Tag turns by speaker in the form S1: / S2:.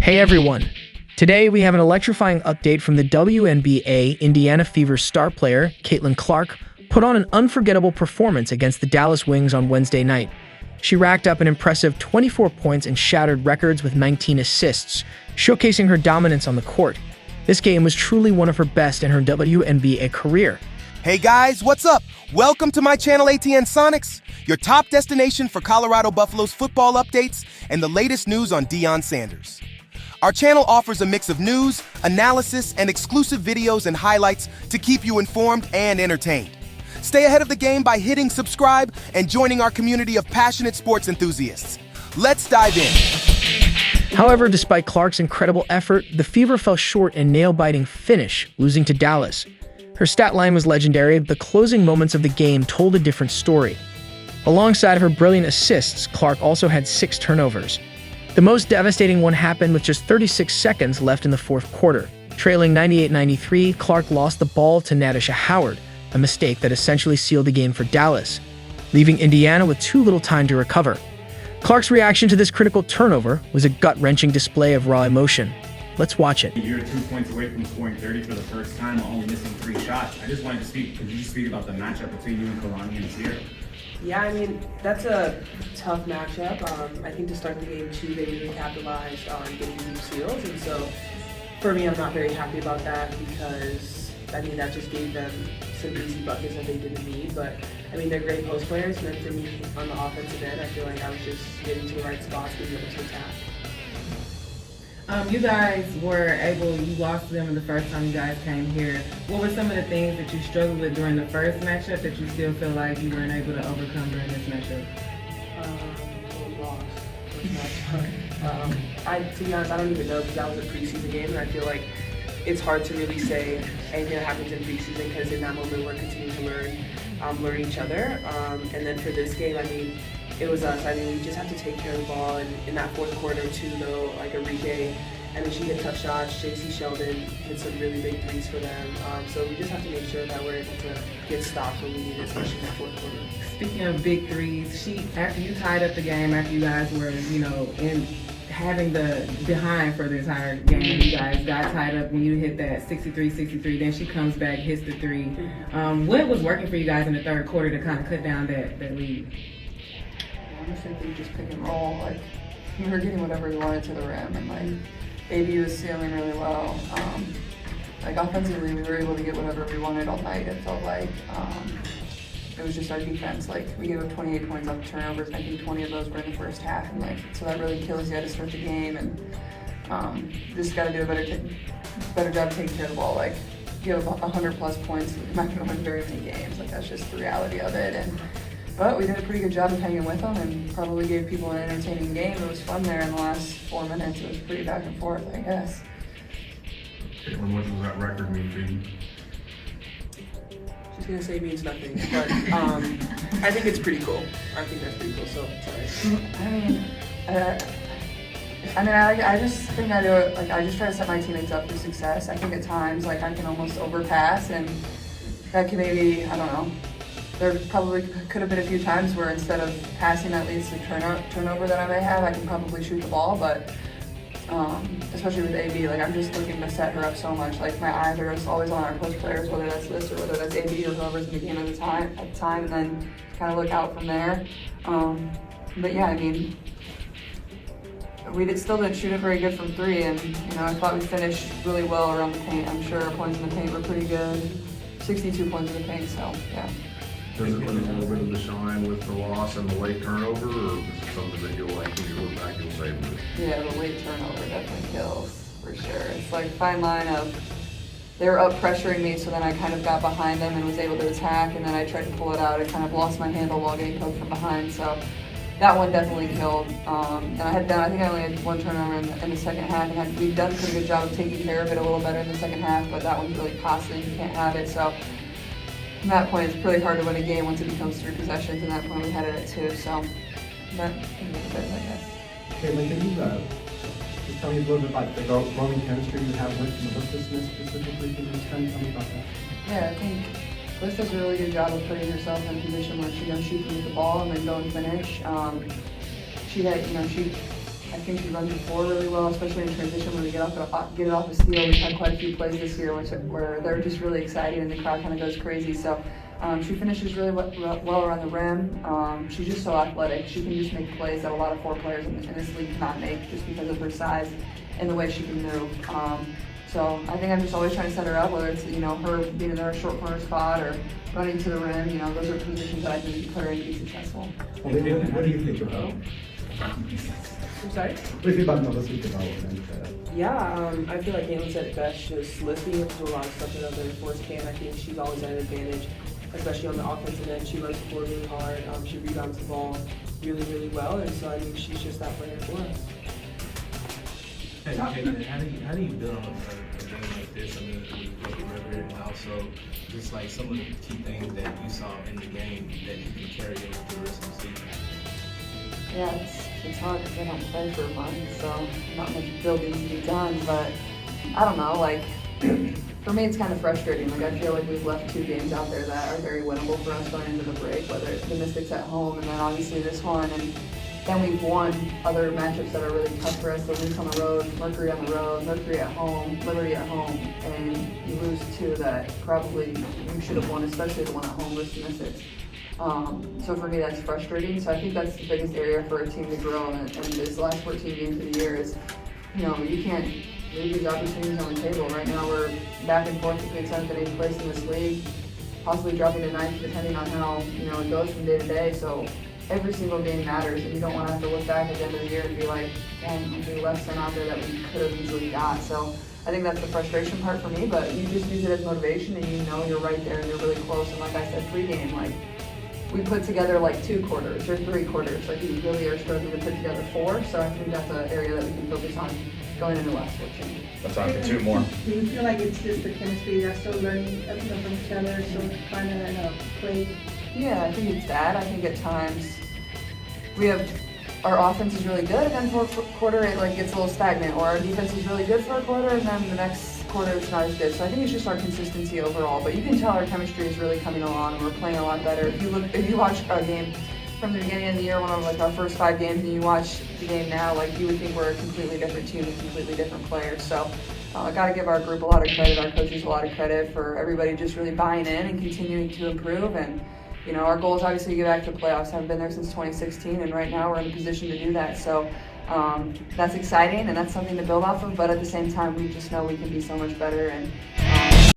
S1: Hey everyone! Today we have an electrifying update from the WNBA. Indiana Fever star player Caitlyn Clark put on an unforgettable performance against the Dallas Wings on Wednesday night. She racked up an impressive 24 points and shattered records with 19 assists, showcasing her dominance on the court. This game was truly one of her best in her WNBA career.
S2: Hey guys, what's up? Welcome to my channel ATN SoNiX, your top destination for Colorado Buffaloes football updates and the latest news on Deion Sanders. Our channel offers a mix of news, analysis, and exclusive videos and highlights to keep you informed and entertained. Stay ahead of the game by hitting subscribe and joining our community of passionate sports enthusiasts. Let's dive in.
S1: However, despite Clark's incredible effort, the Fever fell short in nail-biting finish, losing to Dallas. Her stat line was legendary, but the closing moments of the game told a different story. Alongside her brilliant assists, Clark also had 6 turnovers. The most devastating one happened with just 36 seconds left in the fourth quarter. Trailing 98-93, Clark lost the ball to Natasha Howard, a mistake that essentially sealed the game for Dallas, leaving Indiana with too little time to recover. Clark's reaction to this critical turnover was a gut-wrenching display of raw emotion. Let's watch it.
S3: You're 2 points away from scoring 30 for the first time while only missing 3 shots. I just wanted to speak, could you just speak about the matchup between you and Kalani and Sierra?
S4: Yeah, I mean, that's a tough matchup. I think to start the game too, they really capitalized on getting deep steals, and so for me, I'm not very happy about that because, I mean, that just gave them some easy buckets that they didn't need, but I mean, they're great post players, and then for me, on the offensive end, I feel like I was just getting to the right spots, being able to attack.
S5: You guys were able, you lost to them in the first time you guys came here. What were some of the things that you struggled with during the first matchup that you still feel like you weren't able to overcome during this matchup?
S4: We lost. To be honest, I don't even know because that was a preseason game, and I feel like it's hard to really say anything that happens in preseason because in that moment we're continuing to learn each other. And then for this game, I mean, it was us. I mean, we just have to take care of the ball. And in that fourth quarter, too, though, like Enrique, I mean, she hit tough shots. JC Sheldon hit some really big threes for them. So we just have to make sure that we're able to get stops when we need it, especially in that fourth quarter.
S5: Speaking of big threes, after you tied up the game, after you guys were, in having the behind for the entire game, you guys got tied up when you hit that 63-63. Then she comes back, hits the 3. What was working for you guys in the third quarter to kind of cut down that lead?
S6: I just think we just pick and roll. Like, we were getting whatever we wanted to the rim, and like, AB was sealing really well. Like, offensively, we were able to get whatever we wanted all night. It felt like it was just our defense. Like, we gave up 28 points off turnovers, and I think 20 of those were in the first half, and like, so that really kills you to start the game. And just got to do a better job taking care of the ball. Like, give up 100+ points, you're not going to win very many games. Like, that's just the reality of it. But we did a pretty good job of hanging with them and probably gave people an entertaining game. It was fun there in the last 4 minutes. It was pretty back and forth, I guess.
S3: Caitlyn, what does that record mean for you?
S4: She's going to say it means nothing, but I think it's pretty cool. I think that's pretty cool, so sorry.
S6: I just think I do it, like, I just try to set my teammates up for success. I think at times, like, I can almost overpass, and that can maybe, I don't know, there probably could have been a few times where instead of passing that leads to turnover that I may have, I can probably shoot the ball, but especially with AB, like, I'm just looking to set her up so much. Like, my eyes are just always on our post players, whether that's this or whether that's AB or whoever's in the game at the time, and then kind of look out from there. But yeah, I mean, we still didn't shoot it very good from 3, and I thought we finished really well around the paint. I'm sure our points in the paint were pretty good, 62 points in the paint, so yeah.
S7: Does it put a little bit of the shine with the loss and the late turnover, or is it something that you'll like when you look back you'll save it?
S6: Yeah, the late turnover definitely kills, for sure. It's like a fine line of, they were up pressuring me, so then I kind of got behind them and was able to attack, and then I tried to pull it out. I kind of lost my handle while getting poked from behind, so that one definitely killed. And I think I only had 1 turnover in the second half, and we've done a pretty good job of taking care of it a little better in the second half, but that one's really costly, you can't have it, so. From that point, it's pretty hard to win a game once it becomes 3 possessions, and that point we had it at 2, so that is what it is, I guess.
S8: Caitlyn, can you just tell me a little bit about the growing chemistry you have with Melissa Smith specifically for this time? Tell me about that.
S6: Yeah, I think Liz does a really good job of putting herself in a position where she can shoot with the ball and then go and finish. She I think he runs the floor really well, especially in transition when we get it off the steal. We've had quite a few plays this year where they're just really exciting and the crowd kind of goes crazy. So she finishes really well around the rim. She's just so athletic. She can just make plays that a lot of 4 players in this league cannot make just because of her size and the way she can move. So I think I'm just always trying to set her up, whether it's, her being in her short corner spot or running to the rim. Those are positions that I think put her in to be successful.
S8: What do you think about?
S4: I'm sorry?
S8: What do you think about Melissa's development?
S4: Yeah, I feel like Caitlyn said it best. Just Liz being able to do a lot of stuff that other forwards can. I think she's always at an advantage, especially on the offensive end. She runs the floor really hard. She rebounds the ball really, really well, and so I think she's just that player for us.
S9: Hey, Caitlyn, how do you build on a game like this? I mean, with the river and also just like some of the key things that you saw in the game that you can carry over to the rest of the season?
S6: Yeah, it's hard because I don't play for a month, so not much building to be done, but I don't know, for me it's kind of frustrating. I feel like we've left 2 games out there that are very winnable for us going into the break, whether it's the Mystics at home and then obviously this one, and then we've won other matchups that are really tough for us. The Leafs on the road, Mercury on the road, Mercury at home, Liberty at home, and you lose 2 that probably you should have won, especially the one at home versus the Mystics. So for me, that's frustrating. So I think that's the biggest area for a team to grow in this last 14 games of the year is, you can't leave these opportunities on the table. Right now we're back and forth between 7th and 8th place in this league, possibly dropping to 9th depending on how, it goes from day to day. So every single game matters, and you don't want to have to look back at the end of the year and be like, dang, we left some out there that we could have easily got. So I think that's the frustration part for me, but you just use it as motivation and you're right there and you're really close. And like I said, pregame, we put together 2 quarters or 3 quarters. We really are struggling to put together 4, so I think that's an area that we can focus on going into the last 14.
S10: Let's talk for 2 more.
S11: Do you feel like it's just the chemistry you're still learning from each other, so kind of play?
S6: Yeah, I think it's that. I think at times our offense is really good, and then for a quarter it gets a little stagnant, or our defense is really good for a quarter, and then the next quarter it's not as good. So I think it's just our consistency overall. But you can tell our chemistry is really coming along, and we're playing a lot better. If you watch our game from the beginning of the year, one of our first 5 games, and you watch the game now, you would think we're a completely different team and completely different players. So I got to give our group a lot of credit, our coaches a lot of credit for everybody just really buying in and continuing to improve. And our goal is obviously to get back to the playoffs. I've been there since 2016, and right now we're in a position to do that. So that's exciting, and that's something to build off of. But at the same time, we just know we can be so much better. And